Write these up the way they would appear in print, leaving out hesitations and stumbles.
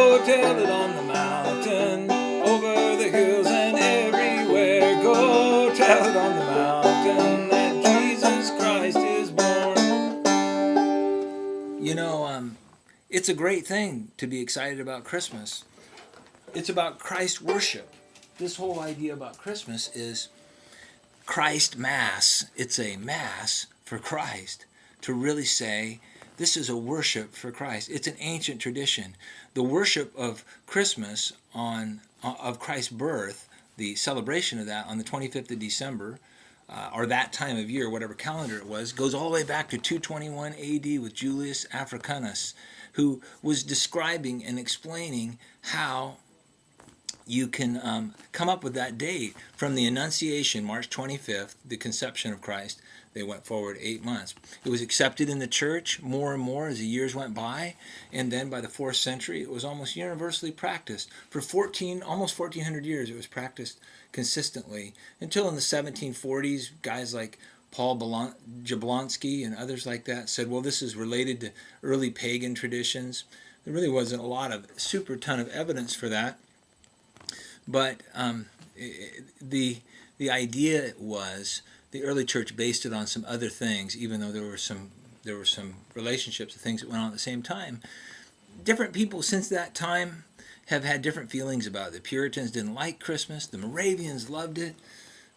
Go tell it on the mountain, over the hills and everywhere. Go tell it on the mountain that Jesus Christ is born. It's a great thing to be excited about Christmas. It's about Christ worship. This whole idea about Christmas is Christ Mass. It's a Mass for Christ, to really say this is a worship for Christ. It's an ancient tradition. The worship of Christmas of Christ's birth, the celebration of that on the 25th of December, or that time of year, whatever calendar it was, goes all the way back to 221 AD with Julius Africanus, who was describing and explaining how you can come up with that date from the Annunciation, March 25th, the conception of Christ. They went forward 8 months. It was accepted in the church more and more as the years went by, and then by the 4th century, it was almost universally practiced. For almost 1400 years, it was practiced consistently until in the 1740s, guys like Paul Jablonski and others like that said, well, this is related to early pagan traditions. There really wasn't a lot of super ton of evidence for that. But the idea was the early church based it on some other things, even though there were some relationships of things that went on at the same time. Different people since that time have had different feelings about it. The Puritans didn't like Christmas. The Moravians loved it.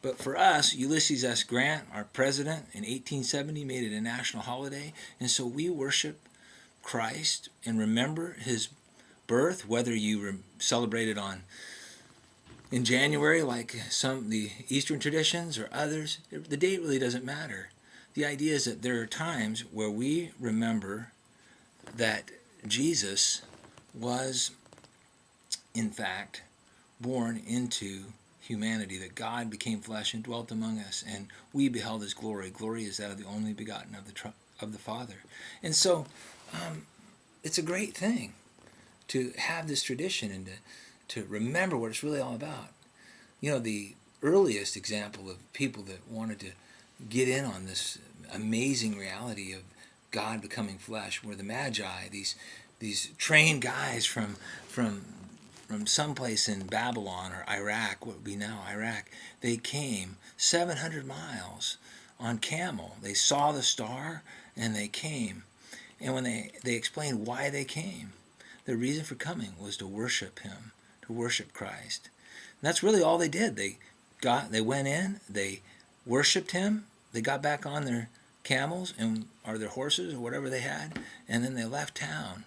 But for us, Ulysses S. Grant, our president, in 1870 made it a national holiday. And so we worship Christ and remember his birth, whether you celebrate it in January, like the Eastern traditions or others. The date really doesn't matter. The idea is that there are times where we remember that Jesus was, in fact, born into humanity, that God became flesh and dwelt among us, and we beheld his glory. Glory is that of the only begotten of the Father. And so it's a great thing to have this tradition and to remember what it's really all about. The earliest example of people that wanted to get in on this amazing reality of God becoming flesh were the Magi, these trained guys from someplace in Babylon or Iraq, what would be now Iraq. They came 700 miles on camel. They saw the star and they came. And when they explained why they came, the reason for coming was to worship him, to worship Christ. And that's really all they did. They went in, they worshiped him, they got back on their camels or their horses or whatever they had, and then they left town.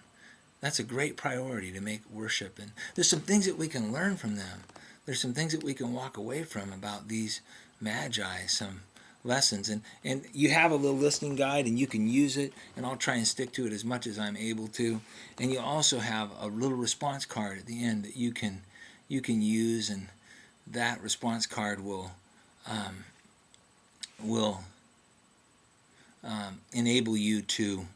That's a great priority, to make worship. And there's some things that we can learn from them. There's some things that we can walk away from about these Magi, some lessons. And you have a little listening guide, and you can use it, and I'll try and stick to it as much as I'm able to. And you also have a little response card at the end that you can use, and that response card will enable you to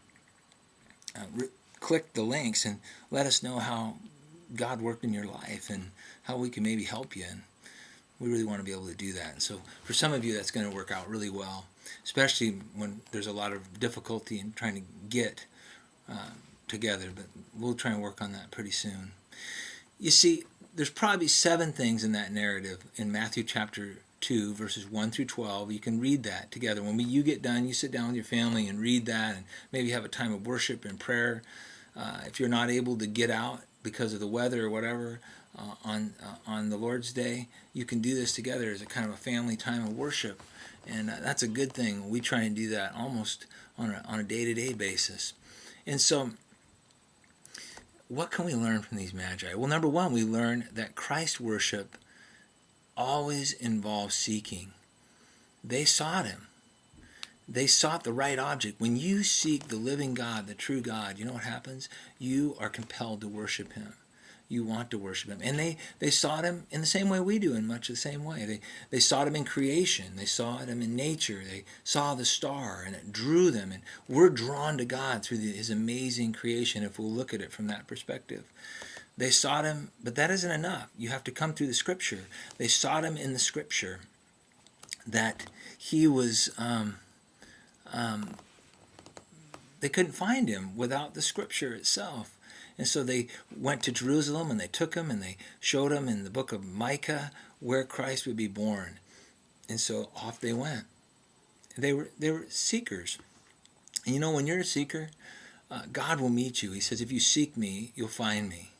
click the links and let us know how God worked in your life and how we can maybe help you. And we really want to be able to do that. And so for some of you, that's going to work out really well, especially when there's a lot of difficulty in trying to get together. But we'll try and work on that pretty soon. You see, there's probably 7 things in that narrative in Matthew chapter 2, verses 1 through 12. You can read that together. When you get done, you sit down with your family and read that, and maybe have a time of worship and prayer. If you're not able to get out because of the weather or whatever on the Lord's Day, you can do this together as a kind of a family time of worship, and that's a good thing. We try and do that almost on a day-to-day basis. And so, what can we learn from these Magi? Well, number one, we learn that Christ worship always involves seeking. They sought him. They sought the right object. When you seek the living God, the true God, you know what happens? You are compelled to worship him. You want to worship him. And they sought him in the same way we do, in much the same way. They sought him in creation. They sought him in nature. They saw the star, and it drew them. And we're drawn to God through his amazing creation if we'll look at it from that perspective. They sought him, but that isn't enough. You have to come through the Scripture. They sought him in the Scripture, that he was... they couldn't find him without the Scripture itself. And so they went to Jerusalem and they took him and they showed him in the book of Micah where Christ would be born. And so off they went. They were seekers. And you know, when you're a seeker, God will meet you. He says, if you seek me, you'll find me.